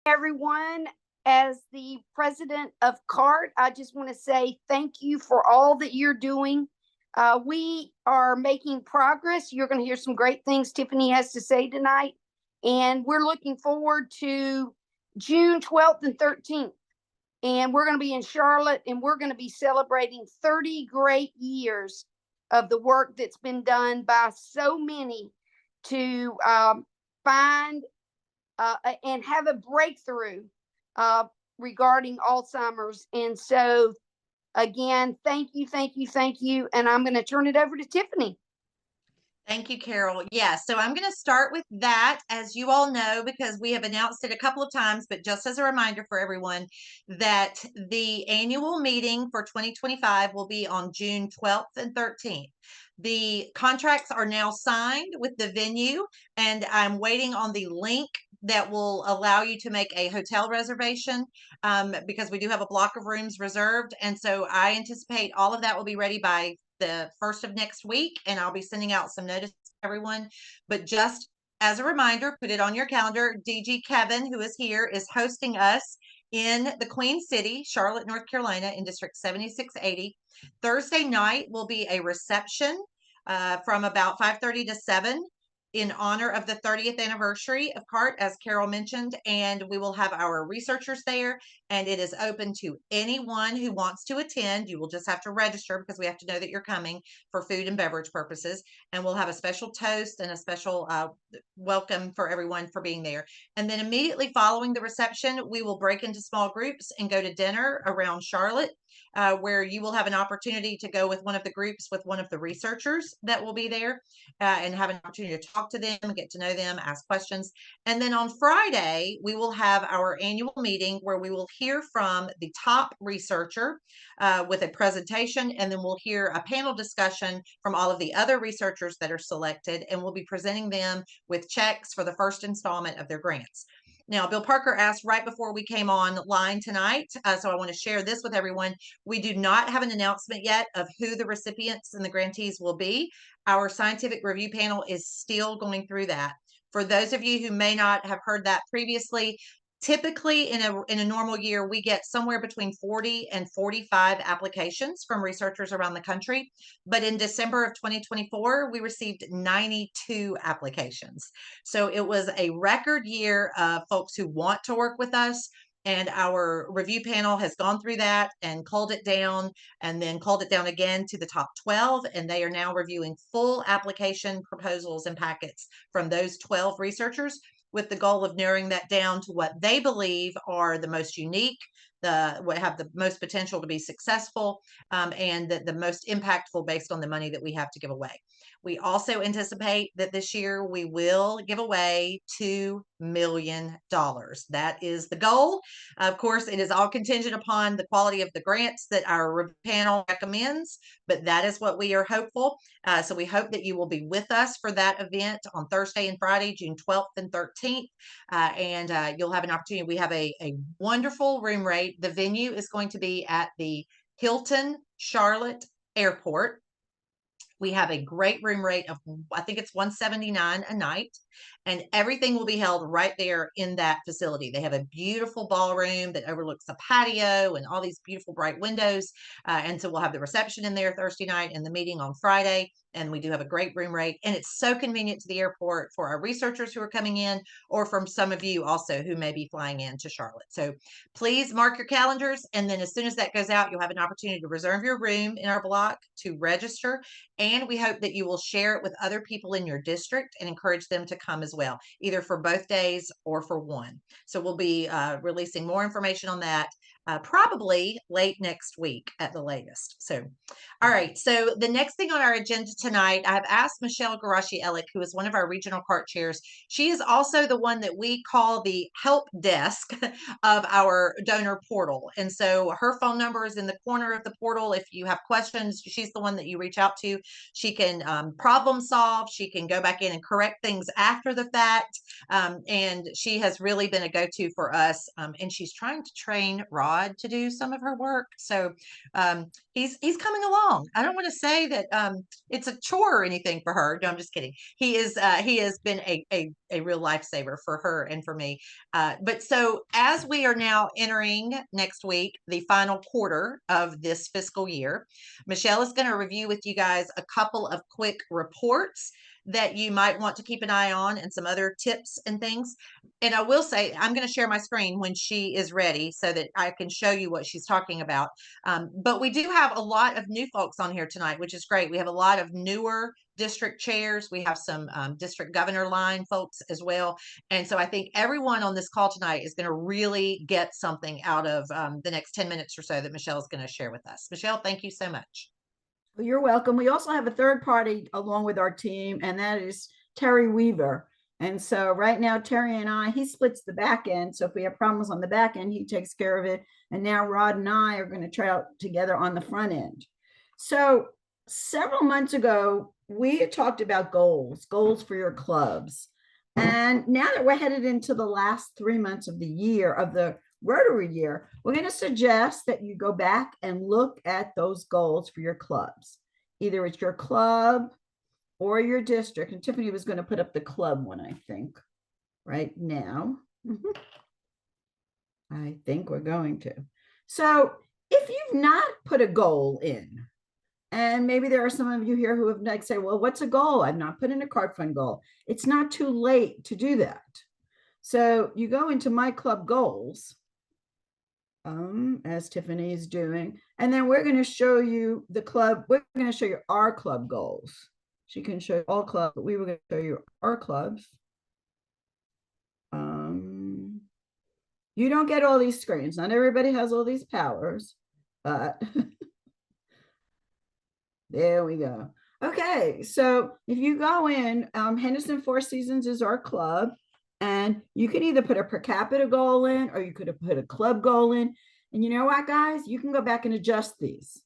everyone. As the president of CART, I just want to say thank you for all that you're doing. We are making progress. You're going to hear some great things Tiffany has to say tonight. And we're looking forward to June 12th and 13th. And we're going to be in Charlotte, and we're going to be celebrating 30 great years of the work that's been done by so many to find and have a breakthrough regarding Alzheimer's. And so, again, thank you, thank you, thank you. And I'm going to turn it over to Tiffany. Thank you, Carol. Yes, so I'm going to start with that, as you all know, because we have announced it a couple of times, but just as a reminder for everyone that the annual meeting for 2025 will be on June 12th and 13th. The contracts are now signed with the venue, and I'm waiting on the link that will allow you to make a hotel reservation because we do have a block of rooms reserved. And so I anticipate all of that will be ready by the first of next week, and I'll be sending out some notice to everyone. But just as a reminder, put it on your calendar. DG Kevin, who is here, is hosting us in the Queen City, Charlotte, North Carolina, in District 7680. Thursday night will be a reception from about 5:30 to 7 in honor of the 30th anniversary of CART, as Carol mentioned, and we will have our researchers there, and it is open to anyone who wants to attend. You will just have to register because we have to know that you're coming for food and beverage purposes, and we'll have a special toast and a special welcome for everyone for being there. And then immediately following the reception, we will break into small groups and go to dinner around Charlotte, where you will have an opportunity to go with one of the groups with one of the researchers that will be there and have an opportunity to talk to them, get to know them, ask questions. And then on Friday, we will have our annual meeting where we will hear from the top researcher with a presentation, and then we'll hear a panel discussion from all of the other researchers that are selected, and we'll be presenting them with checks for the first installment of their grants. Now, Bill Parker asked right before we came online tonight, so I want to share this with everyone. We do not have an announcement yet of who the recipients and the grantees will be. Our scientific review panel is still going through that. For those of you who may not have heard that previously, typically in a normal year, we get somewhere between 40 and 45 applications from researchers around the country. But in December of 2024, we received 92 applications. So it was a record year of folks who want to work with us. And our review panel has gone through that and culled it down, and then culled it down again to the top 12. And they are now reviewing full application proposals and packets from those 12 researchers, with the goal of narrowing that down to what they believe are the most unique, what have the most potential to be successful, and the most impactful based on the money that we have to give away. We also anticipate that this year we will give away $2 million. That is the goal. Of course, it is all contingent upon the quality of the grants that our panel recommends, but that is what we are hopeful. So we hope that you will be with us for that event on Thursday and Friday, June 12th and 13th. And you'll have an opportunity. We have a wonderful room rate. The venue is going to be at the Hilton Charlotte Airport. We have a great room rate of, I think it's $179 a night, and everything will be held right there in that facility. They have a beautiful ballroom that overlooks a patio and all these beautiful bright windows. And so we'll have the reception in there Thursday night and the meeting on Friday. And we do have a great room rate, and it's so convenient to the airport for our researchers who are coming in, or from some of you also who may be flying in to Charlotte. So please mark your calendars, and then as soon as that goes out, you'll have an opportunity to reserve your room in our block, to register, and we hope that you will share it with other people in your district and encourage them to come as well, either for both days or for one. So we'll be releasing more information on that probably late next week at the latest. So, all right. So the next thing on our agenda tonight, I've asked Michele Garashi-Ellick, who is one of our regional CART chairs. She is also the one that we call the help desk of our donor portal. And so her phone number is in the corner of the portal. If you have questions, she's the one that you reach out to. She can problem solve. She can go back in and correct things after the fact. And she has really been a go-to for us. And she's trying to train Rod Rod to do some of her work. So he's coming along. I don't want to say that it's a chore or anything for her. No, I'm just kidding. He has been a real lifesaver for her and for me. But so as we are now entering next week, the final quarter of this fiscal year, Michele is going to review with you guys a couple of quick reports that you might want to keep an eye on and some other tips and things. And I will say, I'm going to share my screen when she is ready so that I can show you what she's talking about. But we do have a lot of new folks on here tonight, which is great. We have a lot of newer district chairs. We have some district governor line folks as well. And so I think everyone on this call tonight is going to really get something out of the next 10 minutes or so that Michele is going to share with us. Michele, thank you so much. Well, you're welcome. We also have a third party along with our team, and that is Terry Weaver. And so right now, Terry and I, he splits the back end. So if we have problems on the back end, he takes care of it. And now Rod and I are going to try out together on the front end. So several months ago, we had talked about goals for your clubs. And now that we're headed into the last 3 months of the year, of the Rotary year, we're going to suggest that you go back and look at those goals for your clubs. Either it's your club or your district. And Tiffany was going to put up the club one, I think, right now. I think we're going to. So if you've not put a goal in, and maybe there are some of you here who have like say, well, what's a goal? I've not put in a CART fund goal. It's not too late to do that. So you go into my club goals, as Tiffany is doing, and then we're going to show you the club. We're going to show you our club goals. She can show you all clubs, but we were going to show you our clubs. You don't get all these screens. Not everybody has all these powers, but there we go. Okay, so if you go in, Henderson Four Seasons is our club, and you can either put a per capita goal in, or you could have put a club goal in. And you know what, guys? You can go back and adjust these.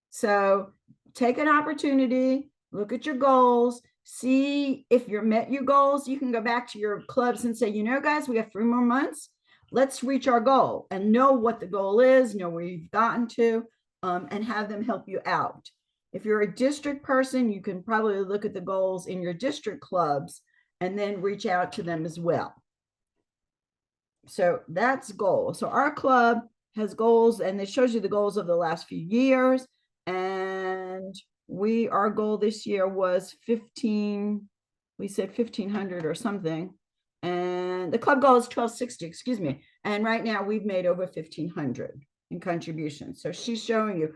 So take an opportunity, look at your goals, see if you're met your goals. You can go back to your clubs and say, you know, guys, we have 3 more months. Let's reach our goal and know what the goal is, know where you've gotten to, and have them help you out. If you're a district person, you can probably look at the goals in your district clubs and then reach out to them as well. So that's goal. So our club has goals, and it shows you the goals of the last few years. And our goal this year was 15, we said 1,500 or something. And the club goal is 1,260, excuse me. And right now we've made over 1,500 in contributions. So she's showing you.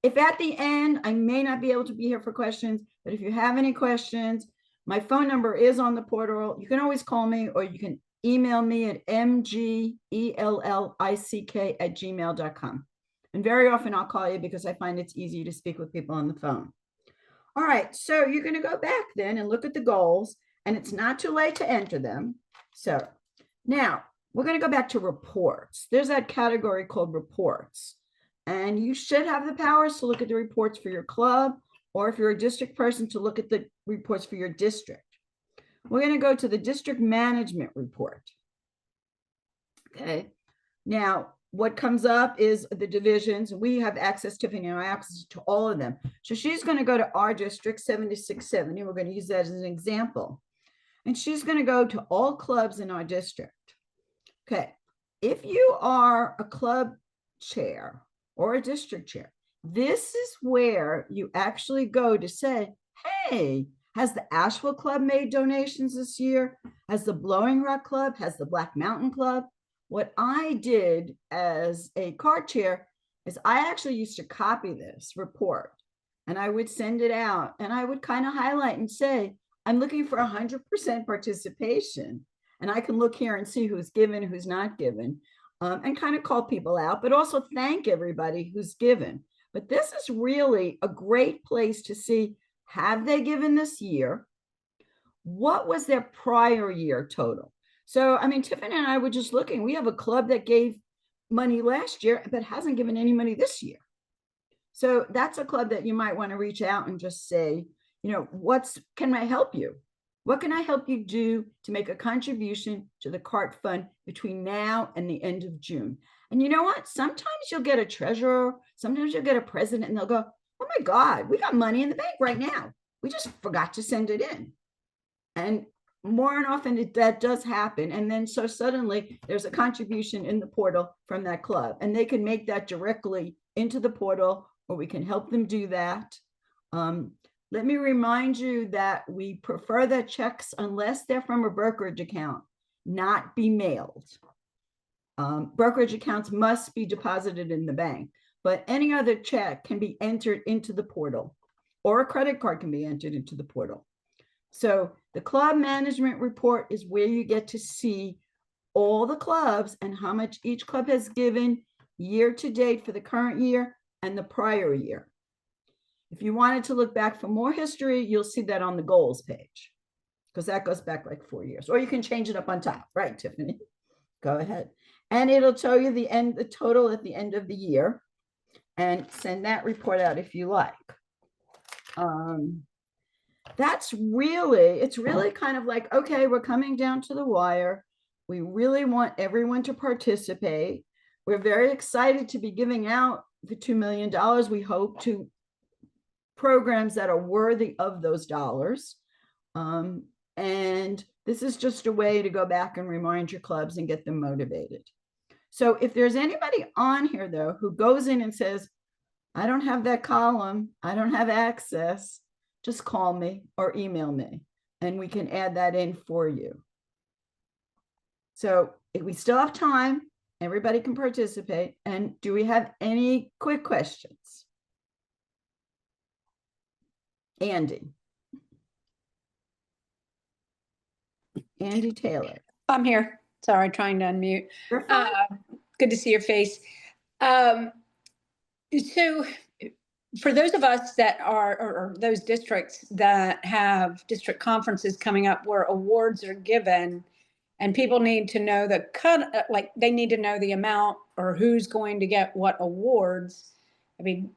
If at the end, I may not be able to be here for questions, but if you have any questions, my phone number is on the portal. You can always call me, or you can email me at mgellick@gmail.com. And very often I'll call you because I find it's easy to speak with people on the phone. All right, so you're going to go back then and look at the goals, and it's not too late to enter them. So now we're going to go back to reports. There's that category called reports. And you should have the powers to look at the reports for your club, or if you're a district person, to look at the reports for your district. We're going to go to the district management report. Okay. Now, what comes up is the divisions. We have access, Tiffany and I have access to all of them. So she's going to go to our district 7670. We're going to use that as an example. And she's going to go to all clubs in our district. Okay. If you are a club chair or a district chair, this is where you actually go to say, hey, has the Asheville Club made donations this year? Has the Blowing Rock Club? Has the Black Mountain Club? What I did as a CART chair is I actually used to copy this report, and I would send it out, and I would kind of highlight and say, I'm looking for 100% participation. And I can look here and see who's given, who's not given, and kind of call people out, but also thank everybody who's given. But this is really a great place to see, have they given this year? What was their prior year total? So, I mean, Tiffany and I were just looking. We have a club that gave money last year, but hasn't given any money this year. So that's a club that you might want to reach out and just say, you know, can I help you? What can I help you do to make a contribution to the CART fund between now and the end of June? And you know what? Sometimes you'll get a treasurer, sometimes you'll get a president, and they'll go, oh my God, we got money in the bank right now. We just forgot to send it in. And more and often that does happen. And then so suddenly there's a contribution in the portal from that club, and they can make that directly into the portal, or we can help them do that. Let me remind you that we prefer that checks, unless they're from a brokerage account, not be mailed. Brokerage accounts must be deposited in the bank, but any other check can be entered into the portal, or a credit card can be entered into the portal. So the club management report is where you get to see all the clubs and how much each club has given year to date for the current year and the prior year. If you wanted to look back for more history, you'll see that on the goals page, because that goes back like 4 years, or you can change it up on top, right, Tiffany? Go ahead. And it'll tell you the total at the end of the year, and send that report out if you like. It's really kind of like, okay, we're coming down to the wire. We really want everyone to participate. We're very excited to be giving out the $2 million, we hope, to programs that are worthy of those dollars. And this is just a way to go back and remind your clubs and get them motivated. So if there's anybody on here, though, who goes in and says, I don't have that column, I don't have access, just call me or email me, and we can add that in for you. So if we still have time, everybody can participate. And do we have any quick questions? Andy Taylor. I'm here. Sorry, trying to unmute. You're fine. Good to see your face. So for those of us that are, or those districts that have district conferences coming up where awards are given, and people need to know the cut, like they need to know the amount or who's going to get what awards. I mean,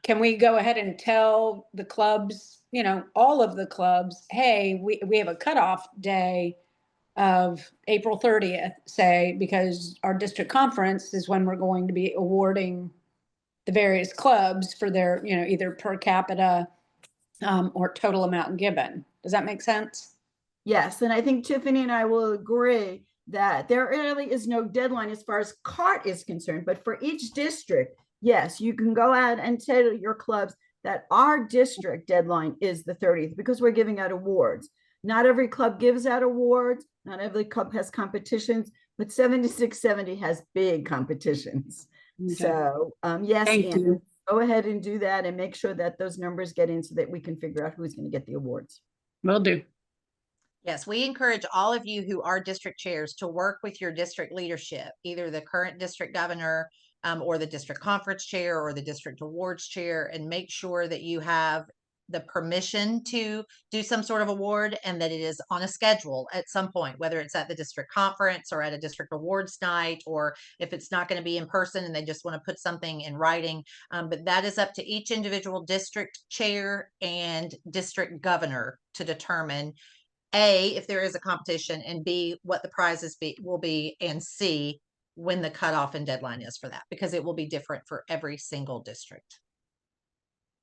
can we go ahead and tell the clubs, you know, all of the clubs, hey, we have a cutoff day of April 30th, say, because our district conference is when we're going to be awarding the various clubs for their, you know, either per capita or total amount given. Does that make sense? Yes, and I think Tiffany and I will agree that there really is no deadline as far as CART is concerned, but for each district, yes, you can go out and tell your clubs that our district deadline is the 30th, because we're giving out awards. Not every club gives out awards, not every club has competitions, but 7670 has big competitions. Okay. So yes, Andy, go ahead and do that and make sure that those numbers get in so that we can figure out who's going to get the awards. Will do. Yes, we encourage all of you who are district chairs to work with your district leadership, either the current district governor or the district conference chair or the district awards chair, and make sure that you have the permission to do some sort of award and that it is on a schedule at some point, whether it's at the district conference or at a district awards night, or if it's not going to be in person and they just want to put something in writing. But that is up to each individual district chair and district governor to determine A, if there is a competition, and B, what the prizes will be, and C, when the cutoff and deadline is for that, because it will be different for every single district.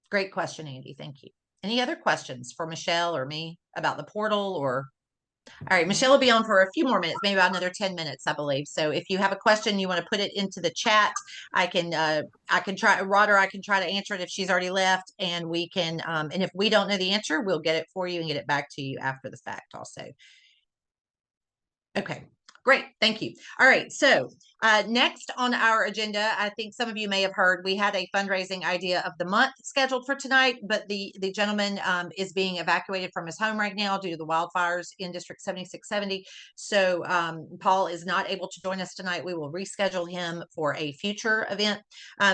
Great question, Andy. Thank you. Any other questions for Michele or me about the portal? Or all right, Michele will be on for a few more minutes, maybe about another 10 minutes, I believe. So if you have a question, you want to put it into the chat, I can try, Rod, or I can try to answer it if she's already left, and we can, and if we don't know the answer, we'll get it for you and get it back to you after the fact also. Okay. Great. Thank you. All right. So next on our agenda, I think some of you may have heard, we had a fundraising idea of the month scheduled for tonight, but the gentleman is being evacuated from his home right now due to the wildfires in District 7670. So Paul is not able to join us tonight. We will reschedule him for a future event.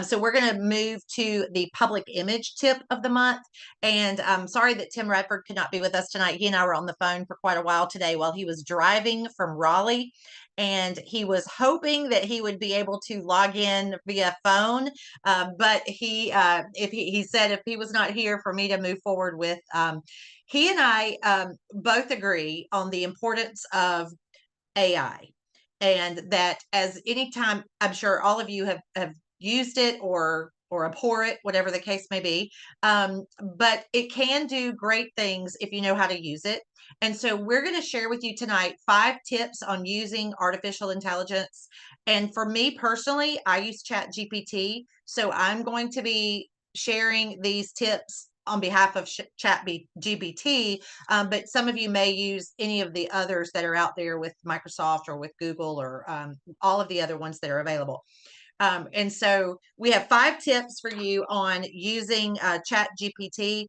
So we're going to move to the public image tip of the month. And I'm sorry that Tim Radford could not be with us tonight. He and I were on the phone for quite a while today while he was driving from Raleigh. And he was hoping that he would be able to log in via phone, but he said if he was not here for me to move forward with, he and I both agree on the importance of AI. And that as anytime, I'm sure all of you have used it or abhor it, whatever the case may be. But it can do great things if you know how to use it. And so we're going to share with you tonight 5 tips on using artificial intelligence. And for me personally, I use ChatGPT. So I'm going to be sharing these tips on behalf of ChatGPT, but some of you may use any of the others that are out there with Microsoft or with Google or all of the other ones that are available. And so we have 5 tips for you on using ChatGPT.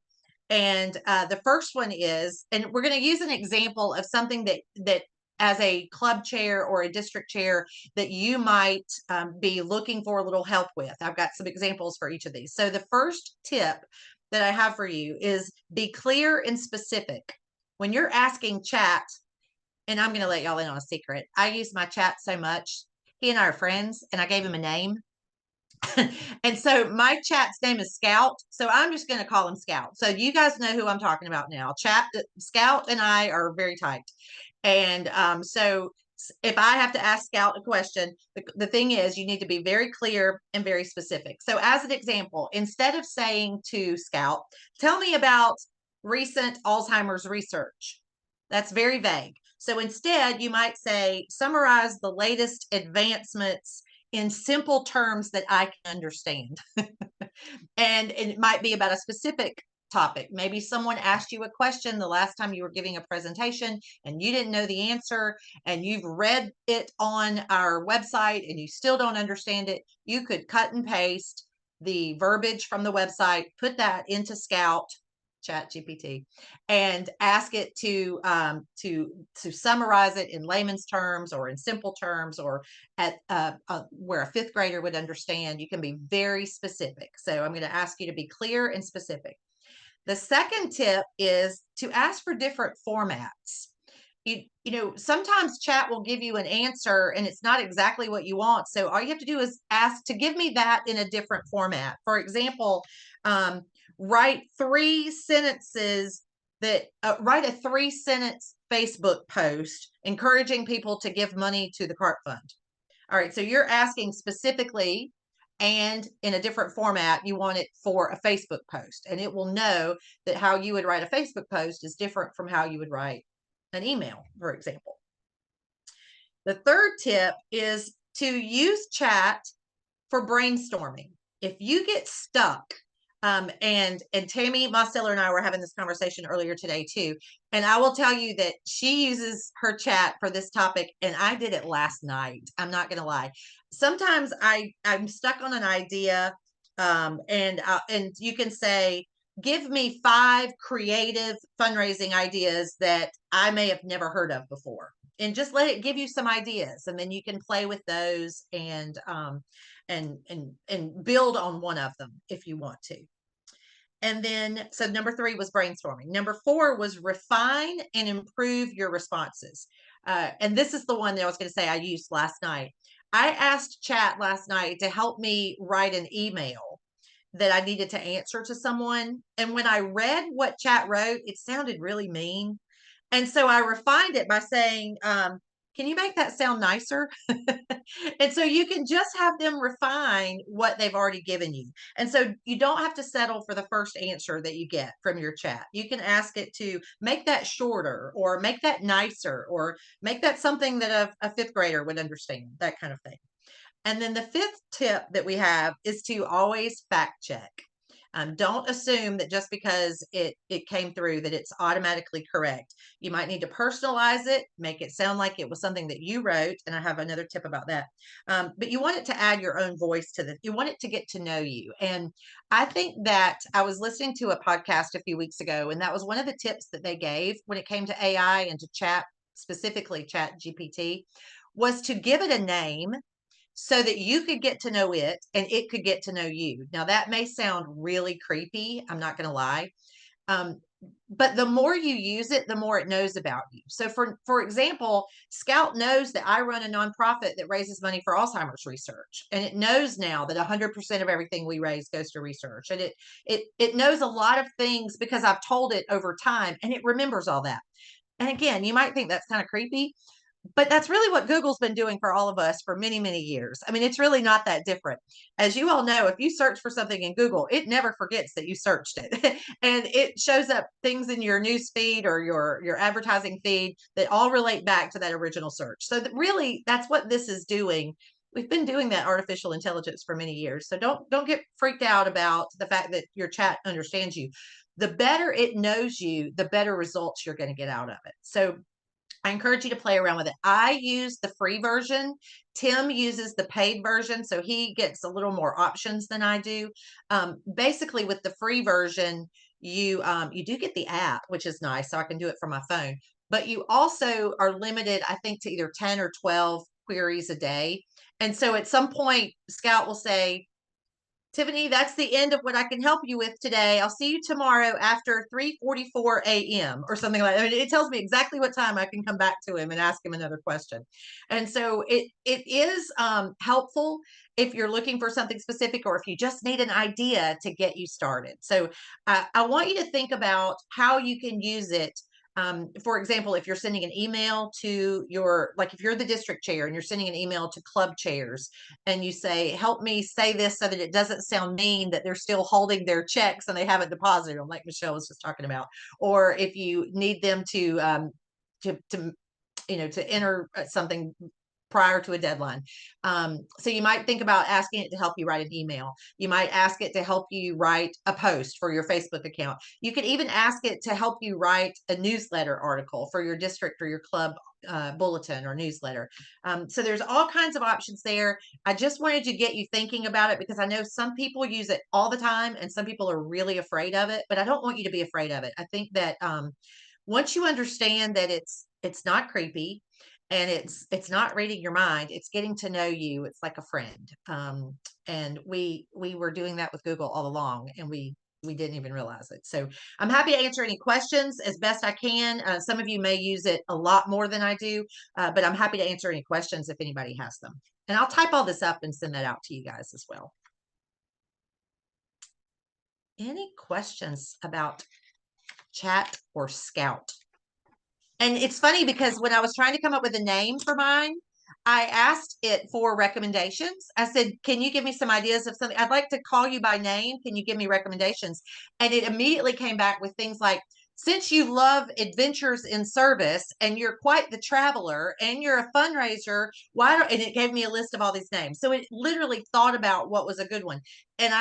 And the first one is, and we're going to use an example of something that as a club chair or a district chair that you might be looking for a little help with. I've got some examples for each of these. So the first tip that I have for you is be clear and specific. When you're asking chat, and I'm going to let y'all in on a secret. I use my chat so much. He and I are friends, and I gave him a name. And so my chat's name is Scout. So I'm just going to call him Scout. So you guys know who I'm talking about now. Scout and I are very tight. And so if I have to ask Scout a question, the thing is you need to be very clear and very specific. So as an example, instead of saying to Scout, tell me about recent Alzheimer's research. That's very vague. So instead, you might say, summarize the latest advancements in simple terms that I can understand. And it might be about a specific topic. Maybe someone asked you a question the last time you were giving a presentation and you didn't know the answer, and you've read it on our website and you still don't understand it. You could cut and paste the verbiage from the website, put that into Scout, ChatGPT, and ask it to summarize it in layman's terms or in simple terms or at where a 5th grader would understand. You can be very specific. So I'm going to ask you to be clear and specific. The second tip is to ask for different formats. You know, sometimes chat will give you an answer and it's not exactly what you want. So all you have to do is ask to give me that in a different format. For example, write 3 sentences that write a 3-sentence Facebook post encouraging people to give money to the CART Fund. All right, so you're asking specifically and in a different format, you want it for a Facebook post, and it will know that how you would write a Facebook post is different from how you would write an email, for example. The third tip is to use chat for brainstorming. If you get stuck, and Tammy Mosteller and I were having this conversation earlier today too, and I will tell you that she uses her chat for this topic, and I did it last night. I'm not going to lie. Sometimes I'm stuck on an idea, and you can say, give me 5 creative fundraising ideas that I may have never heard of before, and just let it give you some ideas, and then you can play with those and build on one of them if you want to. And then, so number 3 was brainstorming. Number 4 was refine and improve your responses. And this is the one that I was going to say I used last night. I asked chat last night to help me write an email that I needed to answer to someone. And when I read what chat wrote, it sounded really mean. And so I refined it by saying, can you make that sound nicer? And so you can just have them refine what they've already given you. And so you don't have to settle for the first answer that you get from your chat. You can ask it to make that shorter or make that nicer or make that something that a 5th grader would understand, that kind of thing. And then the 5th tip that we have is to always fact check. Don't assume that just because it came through that it's automatically correct. You might need to personalize it, make it sound like it was something that you wrote. And I have another tip about that. But you want it to add your own voice to this. You want it to get to know you. And I think that I was listening to a podcast a few weeks ago, and that was one of the tips that they gave when it came to AI and to chat, specifically ChatGPT, was to give it a name so that you could get to know it and it could get to know you. Now, that may sound really creepy. I'm not going to lie. But the more you use it, the more it knows about you. So for example, Scout knows that I run a nonprofit that raises money for Alzheimer's research. And it knows now that 100% of everything we raise goes to research. And it knows a lot of things because I've told it over time, and it remembers all that. And again, you might think that's kind of creepy, But that's really what Google's been doing for all of us for many, many years. I mean, it's really not that different. As you all know, if you search for something in Google, it never forgets that you searched it. And it shows up things in your news feed or your advertising feed that all relate back to that original search. So that really, that's what this is doing. We've been doing that artificial intelligence for many years. So don't get freaked out about the fact that your chat understands you. The better it knows you, the better results you're going to get out of it. So I encourage you to play around with it. I use the free version. Tim uses the paid version, so he gets a little more options than I do. Basically, with the free version, you do get the app, which is nice, so I can do it from my phone. But you also are limited, I think, to either 10 or 12 queries a day. And so at some point, Scout will say, Tiffany, that's the end of what I can help you with today. I'll see you tomorrow after 3:44 a.m. or something like that. I mean, it tells me exactly what time I can come back to him and ask him another question. And so it is helpful if you're looking for something specific or if you just need an idea to get you started. So I want you to think about how you can use it. For example, if you're sending an email to like if you're the district chair and you're sending an email to club chairs, and you say, help me say this so that it doesn't sound mean that they're still holding their checks and they haven't deposited them, like Michele was just talking about. Or if you need them to enter something prior to a deadline. So you might think about asking it to help you write an email. You might ask it to help you write a post for your Facebook account. You could even ask it to help you write a newsletter article for your district or your club bulletin or newsletter. So there's all kinds of options there. I just wanted to get you thinking about it because I know some people use it all the time and some people are really afraid of it, but I don't want you to be afraid of it. I think that once you understand that it's not creepy, and it's not reading your mind, it's getting to know you, it's like a friend. And we were doing that with Google all along, and we didn't even realize it. So I'm happy to answer any questions as best I can. Some of you may use it a lot more than I do, but I'm happy to answer any questions if anybody has them. And I'll type all this up and send that out to you guys as well. Any questions about chat or Scout? And it's funny because when I was trying to come up with a name for mine, I asked it for recommendations. I said, can you give me some ideas of something? I'd like to call you by name. Can you give me recommendations? And it immediately came back with things like, since you love adventures in service and you're quite the traveler and you're a fundraiser, and it gave me a list of all these names. So it literally thought about what was a good one. And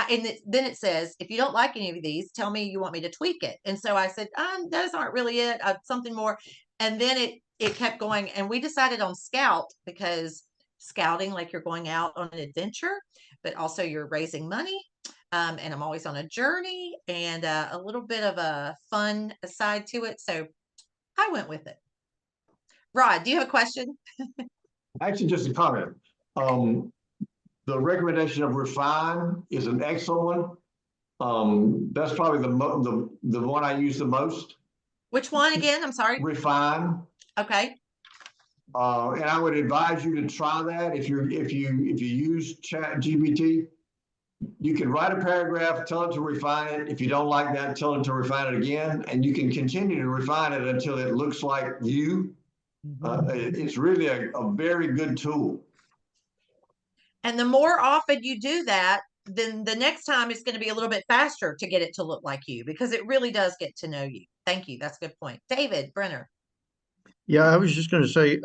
then it says, if you don't like any of these, tell me you want me to tweak it. And so I said, those aren't really it. Something more. And then it kept going, and we decided on Scout because scouting, like you're going out on an adventure, but also you're raising money. And I'm always on a journey and a little bit of a fun side to it. So I went with it. Rod, do you have a question? Actually, just a comment. The recommendation of refine is an excellent one. That's probably the one I use the most. Which one again? I'm sorry. Refine. Okay. And I would advise you to try that if you use Chat GPT. You can write a paragraph, tell it to refine it. If you don't like that, tell it to refine it again, and you can continue to refine it until it looks like you. It's really a very good tool. And the more often you do that, then the next time it's going to be a little bit faster to get it to look like you because it really does get to know you. Thank you. That's a good point. David Brenner. Yeah, I was just going to say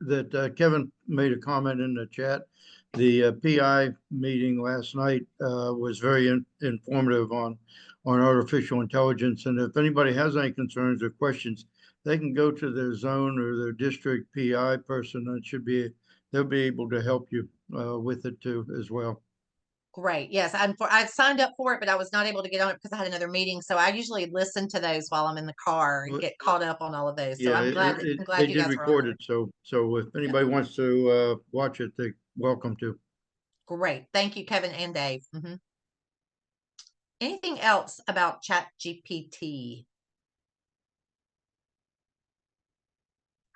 that Kevin made a comment in the chat. The PI meeting last night was very informative on artificial intelligence. And if anybody has any concerns or questions, they can go to their zone or their district PI person, and they'll be able to help you with it too as well. Great. Yes, I signed up for it, but I was not able to get on it because I had another meeting. So I usually listen to those while I'm in the car and get caught up on all of those. So Yeah, I'm glad they you guys did are record on it. So if anybody wants to watch it, they're welcome to. Great. Thank you, Kevin and Dave. Anything else about Chat GPT?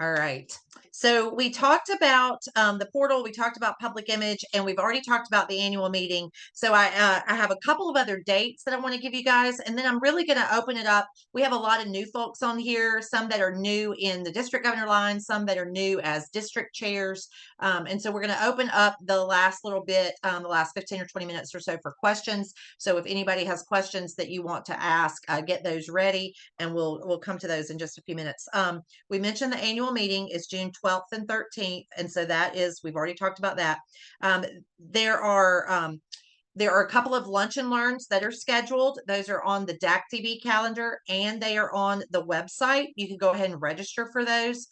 All right. So we talked about the portal, we talked about public image, and we've already talked about the annual meeting. So I have a couple of other dates that I want to give you guys, and then I'm really going to open it up. We have a lot of new folks on here, some that are new in the district governor line, some that are new as district chairs. And so we're going to open up the last little bit, the last 15 or 20 minutes or so for questions. So if anybody has questions that you want to ask, get those ready, and we'll come to those in just a few minutes. We mentioned the annual meeting is June 12th and 13th. And so that is, we've already talked about that. There are a couple of lunch and learns that are scheduled. Those are on the DAC TV calendar and they are on the website. You can go ahead and register for those.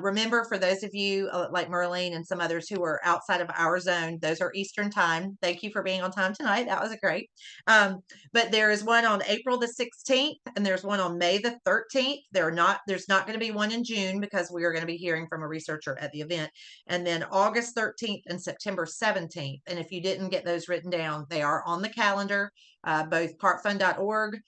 Remember, for those of you like Merlene and some others who are outside of our zone, those are Eastern time. Thank you for being on time tonight. That was great. But there is one on April the 16th and there's one on May the 13th. There's not going to be one in June because we are going to be hearing from a researcher at the event. And then August 13th and September 17th. And if you didn't get those written down, they are on the calendar, both cartfund.org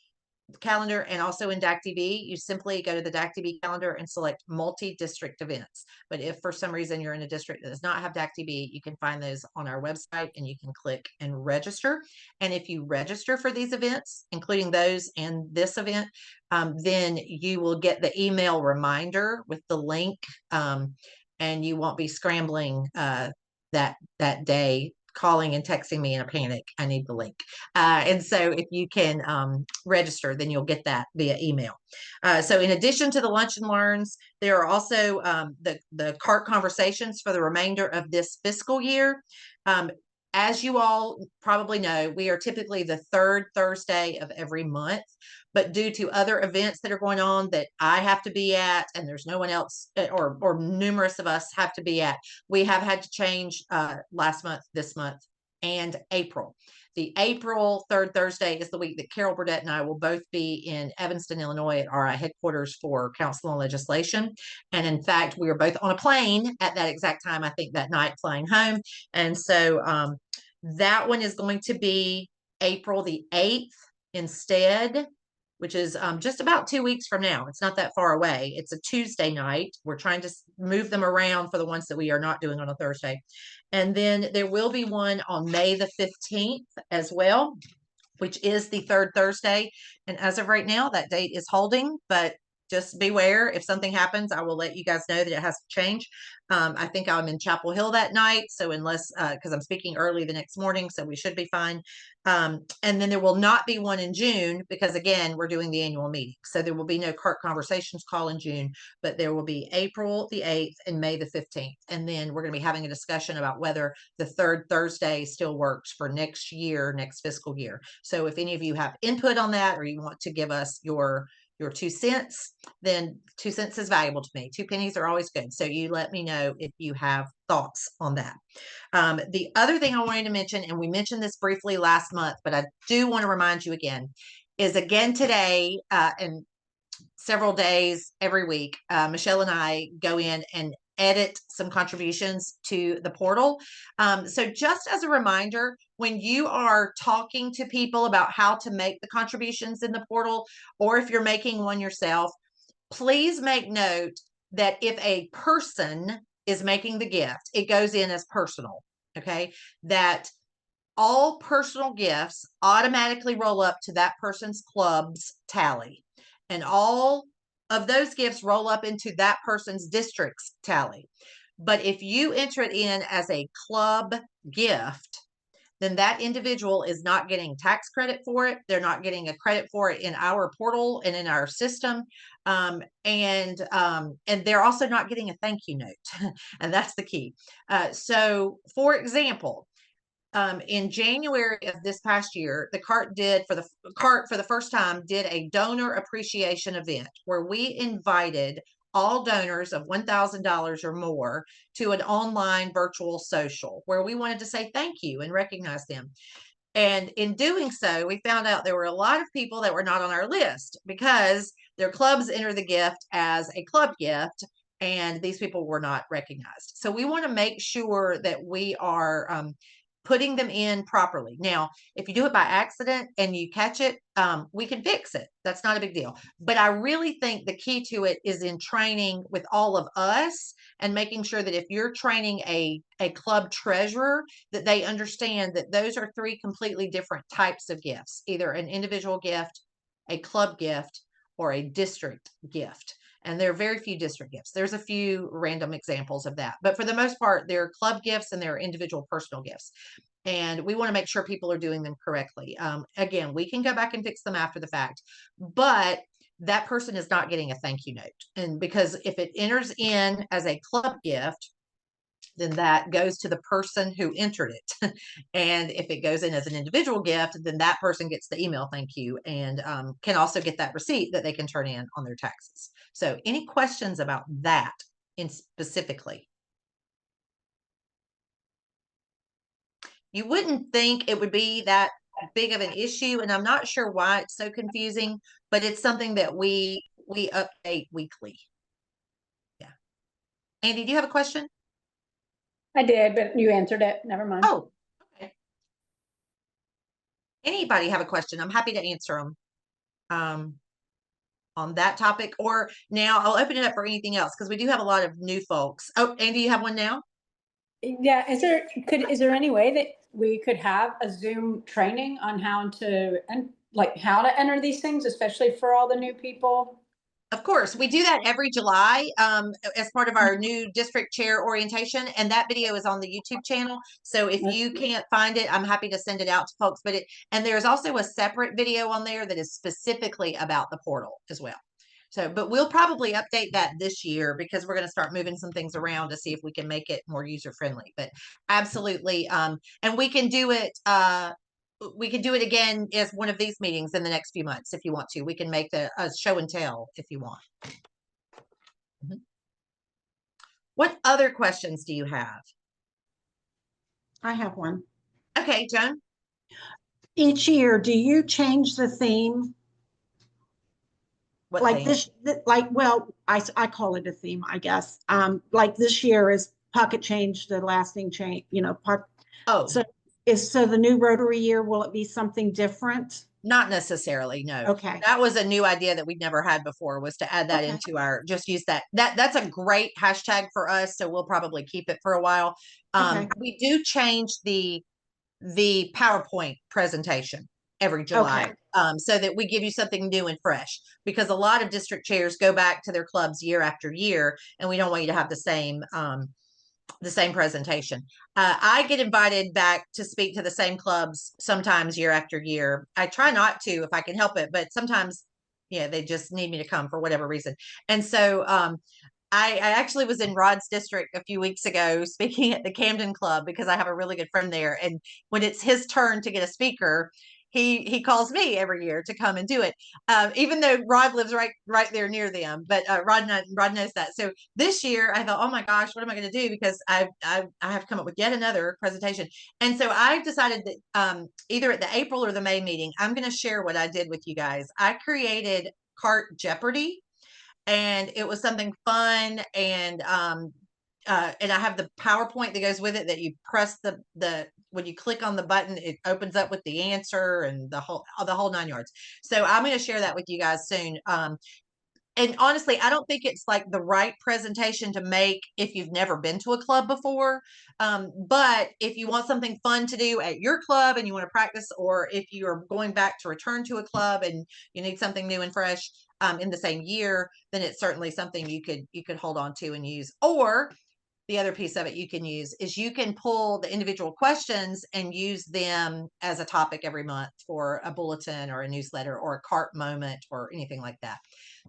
calendar and also in DAC TV. You simply go to the DAC TV calendar and select multi-district events. But if for some reason you're in a district that does not have DAC TV, you can find those on our website and you can click and register. And if you register for these events, including those and this event, then you will get the email reminder with the link, and you won't be scrambling that day, calling and texting me in a panic. I need the link. And so if you can register, then you'll get that via email. So in addition to the lunch and learns, there are also the CART conversations for the remainder of this fiscal year. As you all probably know, we are typically the third Thursday of every month, but due to other events that are going on that I have to be at, and there's no one else, or numerous of us have to be at, we have had to change last month, this month, and April. The April third Thursday is the week that Carol Burdett and I will both be in Evanston, Illinois at our headquarters for Council on Legislation. And in fact, we were both on a plane at that exact time, I think that night, flying home. And so that one is going to be April the 8th instead, which is just about 2 weeks from now. It's not that far away. It's a Tuesday night. We're trying to move them around for the ones that we are not doing on a Thursday. And then there will be one on May the 15th as well, which is the third Thursday. And as of right now, that date is holding, but just beware. If something happens, I will let you guys know that it has to change. I think I'm in Chapel Hill that night. So unless, because I'm speaking early the next morning, so we should be fine. And then there will not be one in June because again, we're doing the annual meeting. So there will be no CART conversations call in June, but there will be April the 8th and May the 15th. And then we're going to be having a discussion about whether the third Thursday still works for next year, next fiscal year. So if any of you have input on that, or you want to give us your 2 cents, then 2 cents is valuable to me. 2 pennies are always good. So you let me know if you have thoughts on that. The other thing I wanted to mention, and we mentioned this briefly last month, but I do want to remind you again, is again today and several days every week, Michele and I go in and edit some contributions to the portal. So just as a reminder, when you are talking to people about how to make the contributions in the portal, or if you're making one yourself, please make note that if a person is making the gift, it goes in as personal, okay? That all personal gifts automatically roll up to that person's club's tally. And all of those gifts roll up into that person's district's tally. But if you enter it in as a club gift, then that individual is not getting tax credit for it. They're not getting a credit for it in our portal and in our system. And they're also not getting a thank you note. And that's the key. So for example, in January of this past year, the CART for the first time did a donor appreciation event where we invited all donors of $1,000 or more to an online virtual social where we wanted to say thank you and recognize them. And in doing so, we found out there were a lot of people that were not on our list because their clubs enter the gift as a club gift, and these people were not recognized. So we want to make sure that we are putting them in properly. Now, if you do it by accident and you catch it, we can fix it. That's not a big deal. But I really think the key to it is in training with all of us and making sure that if you're training a club treasurer, that they understand that those are three completely different types of gifts, either an individual gift, a club gift, or a district gift. And there are very few district gifts. There's a few random examples of that. But for the most part, they're club gifts and they're individual personal gifts. And we want to make sure people are doing them correctly. Again, we can go back and fix them after the fact, but that person is not getting a thank you note. And because if it enters in as a club gift, then that goes to the person who entered it. And if it goes in as an individual gift, then that person gets the email thank you and can also get that receipt that they can turn in on their taxes. So any questions about that in specifically? You wouldn't think it would be that big of an issue, and I'm not sure why it's so confusing, but it's something that we update weekly. Yeah. Andy, do you have a question? I did, but you answered it. Never mind. Oh, okay. Anybody have a question? I'm happy to answer them on that topic, or now I'll open it up for anything else because we do have a lot of new folks. Oh, Andy, you have one now? Yeah, is there any way that we could have a Zoom training on how to enter these things, especially for all the new people? Of course, we do that every July as part of our new district chair orientation, and that video is on the YouTube channel. So if you can't find it, I'm happy to send it out to folks. And there's also a separate video on there that is specifically about the portal as well. So, but we'll probably update that this year because we're going to start moving some things around to see if we can make it more user friendly. But absolutely, and we can do it. We could do it again as one of these meetings in the next few months if you want to. We can make a show and tell if you want. Mm-hmm. What other questions do you have? I have one. Okay, Joan. Each year, do you change the theme? What like theme? this, well, I call it a theme, I guess. Like this year is pocket change, the lasting change, Oh, so the new Rotary year, will it be something different? not necessarily, no. Okay. That was a new idea that we'd never had before, was to add that Okay. into just use that. That's a great hashtag for us, so we'll probably keep it for a while. Okay. We do change the PowerPoint presentation every July, so that we give you something new and fresh, because a lot of district chairs go back to their clubs year after year, and we don't want you to have the same presentation. I get invited back to speak to the same clubs sometimes year after year. I try not to if I can help it, but sometimes, they just need me to come for whatever reason. And so I actually was in Rod's district a few weeks ago speaking at the Camden Club because I have a really good friend there. And when it's his turn to get a speaker, he calls me every year to come and do it, even though Rod lives right there near them. But Rod knows that. So this year I thought, oh my gosh, what am I going to do? Because I have come up with yet another presentation. And so I decided that either at the April or the May meeting, I'm going to share what I did with you guys. I created CART Jeopardy, and it was something fun. And I have the PowerPoint that goes with it, that you press when you click on the button, it opens up with the answer and the whole 9 yards. So I'm going to share that with you guys soon. And honestly, I don't think it's like the right presentation to make if you've never been to a club before. But if you want something fun to do at your club and you want to practice, or if you're going back to return to a club and you need something new and fresh in the same year, then it's certainly something you could hold on to and use. Or the other piece of it you can use is you can pull the individual questions and use them as a topic every month for a bulletin or a newsletter or a CART moment or anything like that.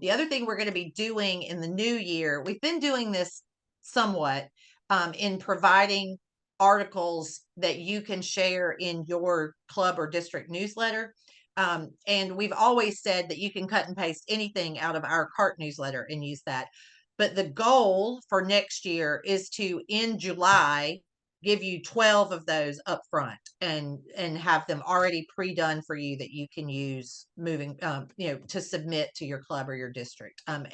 The other thing we're going to be doing in the new year, we've been doing this somewhat in providing articles that you can share in your club or district newsletter. And we've always said that you can cut and paste anything out of our CART newsletter and use that. But the goal for next year is to, in July, give you 12 of those up front and have them already pre-done for you that you can use moving, to submit to your club or your district. And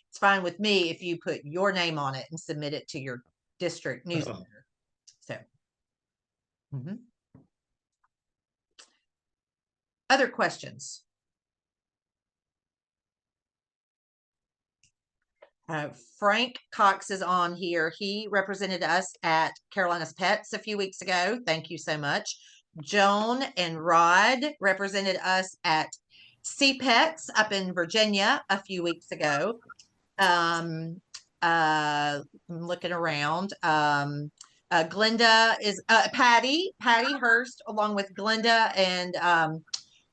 it's fine with me if you put your name on it and submit it to your district newsletter. So Mhm. Other questions? Frank Cox is on here. He represented us at Carolina's Pets a few weeks ago. Thank you so much. Joan and Rod represented us at Sea Pets up in Virginia a few weeks ago. I'm looking around. Glenda is Patty Hurst, along with Glenda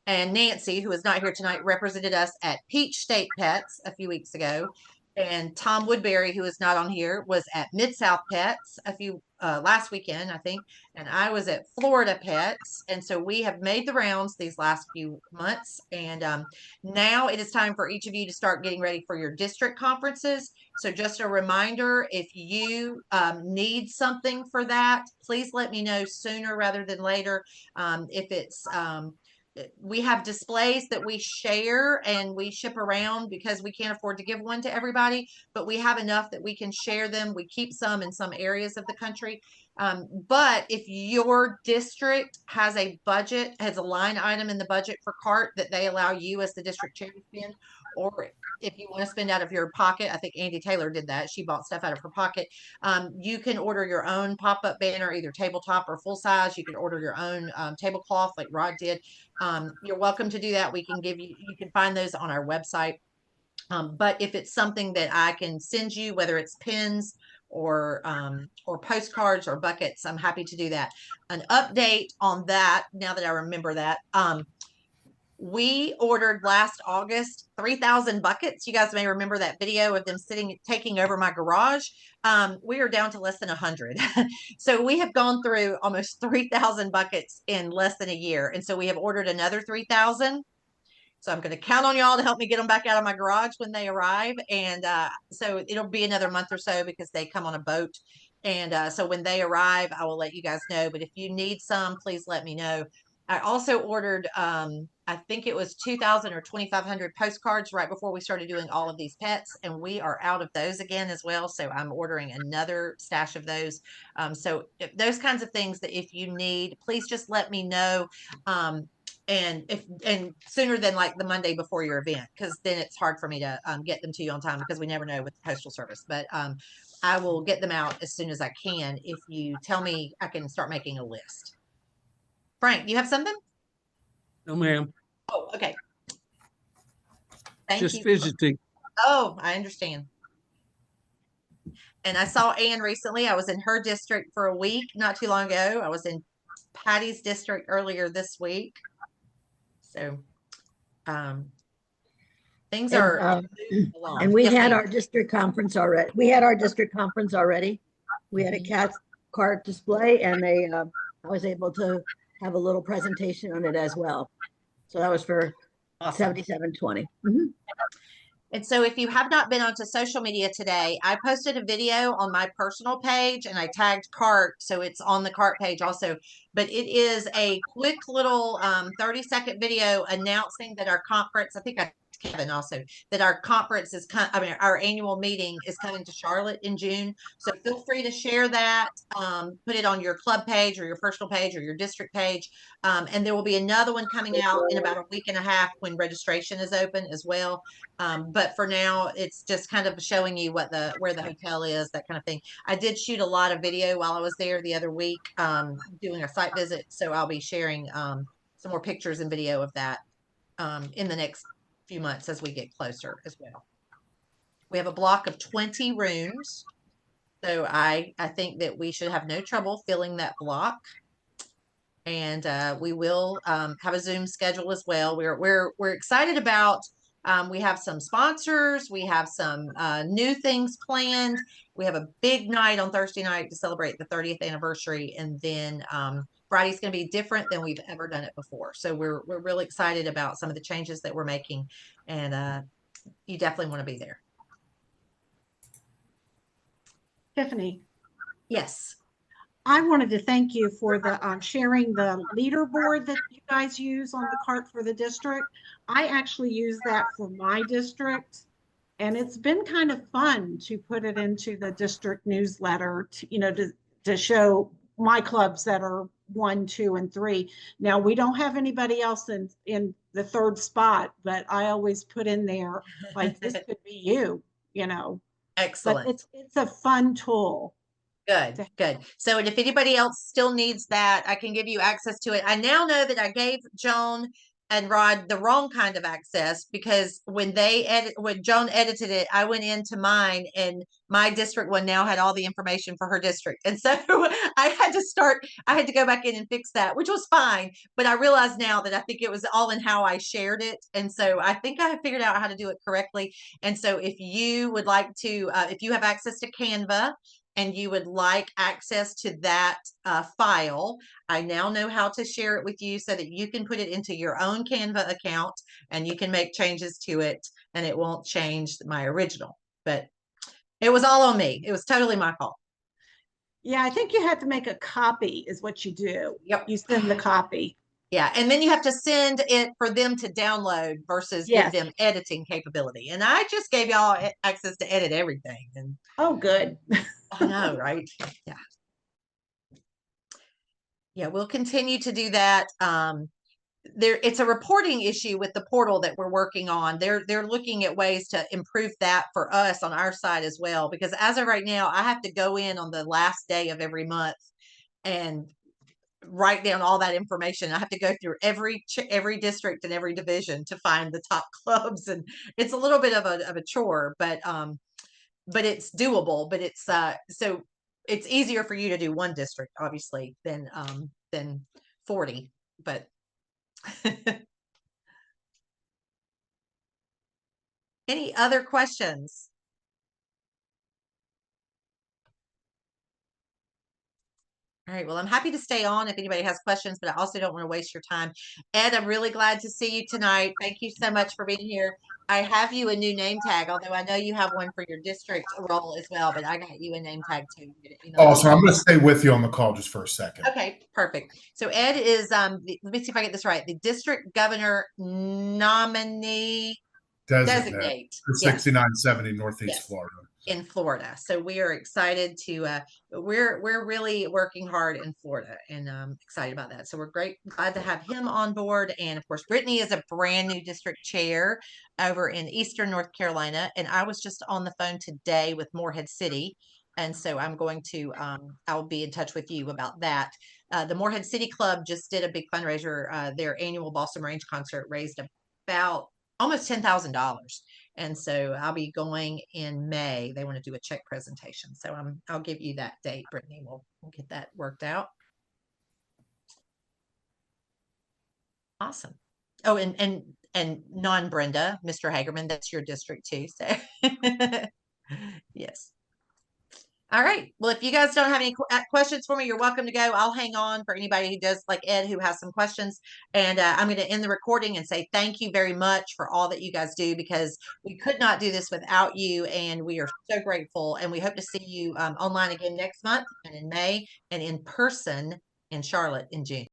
and Nancy, who is not here tonight, represented us at Peach State Pets a few weeks ago. And Tom Woodbury, who is not on here, was at Mid-South Pets last weekend, I think. And I was at Florida Pets. And so we have made the rounds these last few months. And now it is time for each of you to start getting ready for your district conferences. So just a reminder, if you need something for that, please let me know sooner rather than later. If it's we have displays that we share and we ship around because we can't afford to give one to everybody, but we have enough that we can share them. We keep some in some areas of the country. But if your district has a budget, has a line item in the budget for CART that they allow you as the district chair to spend, or if you want to spend out of your pocket, I think Andy Taylor did that. She bought stuff out of her pocket. You can order your own pop-up banner, either tabletop or full size. You can order your own tablecloth like Rod did. You're welcome to do that. We can give you, you can find those on our website. But if it's something that I can send you, whether it's pins or postcards or buckets, I'm happy to do that. An update on that, now that I remember that, we ordered last August 3,000 buckets. You guys may remember that video of them taking over my garage. We are down to less than 100. So we have gone through almost 3,000 buckets in less than a year. And so we have ordered another 3,000. So I'm going to count on y'all to help me get them back out of my garage when they arrive. And so it'll be another month or so because they come on a boat. And so when they arrive, I will let you guys know. But if you need some, please let me know. I also ordered, I think it was 2,000 or 2,500 postcards right before we started doing all of these pets. And we are out of those again as well. So I'm ordering another stash of those. So those kinds of things that if you need, please just let me know. And sooner than like the Monday before your event, because then it's hard for me to get them to you on time because we never know with the postal service. But I will get them out as soon as I can. If you tell me, I can start making a list. Frank, you have something? No, ma'am. Oh, okay. Thank Just you. visiting. Oh, I understand. And I saw Ann recently. I was in her district for a week not too long ago. I was in Patty's district earlier this week. So things are along. And we Yes, had ma'am. our district conference already. We had our district conference already. We had a CART display, and I was able to have a little presentation on it as well. So that was for 7720. And so if you have not been onto social media today, I posted a video on my personal page and I tagged CART. So it's on the CART page also, but it is a quick little 30-second video announcing that our conference, I think I Kevin also, that our conference is our annual meeting is coming to Charlotte in June. So feel free to share that, put it on your club page or your personal page or your district page. And there will be another one coming out in about a week and a half when registration is open as well. But for now, it's just kind of showing you where the hotel is, that kind of thing. I did shoot a lot of video while I was there the other week, doing a site visit. So I'll be sharing some more pictures and video of that in the next few months as we get closer as well. We have a block of 20 rooms. So I think that we should have no trouble filling that block. And we will have a Zoom schedule as well. We're excited about. We have some sponsors. We have some new things planned. We have a big night on Thursday night to celebrate the 30th anniversary, and then Friday's going to be different than we've ever done it before. So we're really excited about some of the changes that we're making, and you definitely want to be there. Tiffany, Yes. I wanted to thank you for the sharing the leaderboard that you guys use on the CART for the district. I actually use that for my district, and it's been kind of fun to put it into the district newsletter to, to show my clubs that are 1, 2, and 3. Now, we don't have anybody else in the third spot, but I always put in there, like, this could be you, you know, but Excellent. it's a fun tool. Good, good. So, and if anybody else still needs that, I can give you access to it. I now know that I gave Joan and Rod the wrong kind of access, because when Joan edited it, I went into mine, and my district one now had all the information for her district. And so I had to go back in and fix that, which was fine. But I realize now that I think it was all in how I shared it. And so I think I have figured out how to do it correctly. And so if you would like to, if you have access to Canva, and you would like access to that file, I now know how to share it with you so that you can put it into your own Canva account and you can make changes to it, and it won't change my original. But it was all on me. It was totally my fault. Yeah, I think you have to make a copy is what you do. Yep. You send the copy. Yeah, and then you have to send it for them to download versus give Yes. them editing capability. And I just gave y'all access to edit everything. And Oh, good. I know, right? Yeah. Yeah, we'll continue to do that. It's a reporting issue with the portal that we're working on. They're looking at ways to improve that for us on our side as well, because as of right now, I have to go in on the last day of every month and write down all that information. I have to go through every district and every division to find the top clubs, and it's a little bit of a chore, but it's doable. But it's so it's easier for you to do one district, obviously, than 40. But any other questions? All right. Well, I'm happy to stay on if anybody has questions, but I also don't want to waste your time. Ed, I'm really glad to see you tonight. Thank you so much for being here. I have you a new name tag, although I know you have one for your district role as well, but I got you a name tag too. Oh, so I'm going to stay with you on the call just for a second. Okay, perfect. So Ed is, let me see if I get this right, the district governor nominee designate. For 6970 Northeast Florida. In Florida. So we are excited to we're really working hard in Florida, and excited about that. So we're glad to have him on board. And of course, Brittany is a brand new district chair over in Eastern North Carolina. And I was just on the phone today with Morehead City. And so I'm going to I'll be in touch with you about that. The Morehead City Club just did a big fundraiser. Their annual Boston Range concert raised about almost $10,000. And so I'll be going in May. They want to do a check presentation. So I'll give you that date, Brittany. We'll get that worked out. Awesome. Oh, and non-Brenda, Mr. Hagerman, that's your district too. So yes. All right. Well, if you guys don't have any questions for me, you're welcome to go. I'll hang on for anybody who does, like Ed, who has some questions. And I'm going to end the recording and say thank you very much for all that you guys do, because we could not do this without you. And we are so grateful. And we hope to see you online again next month and in May, and in person in Charlotte in June.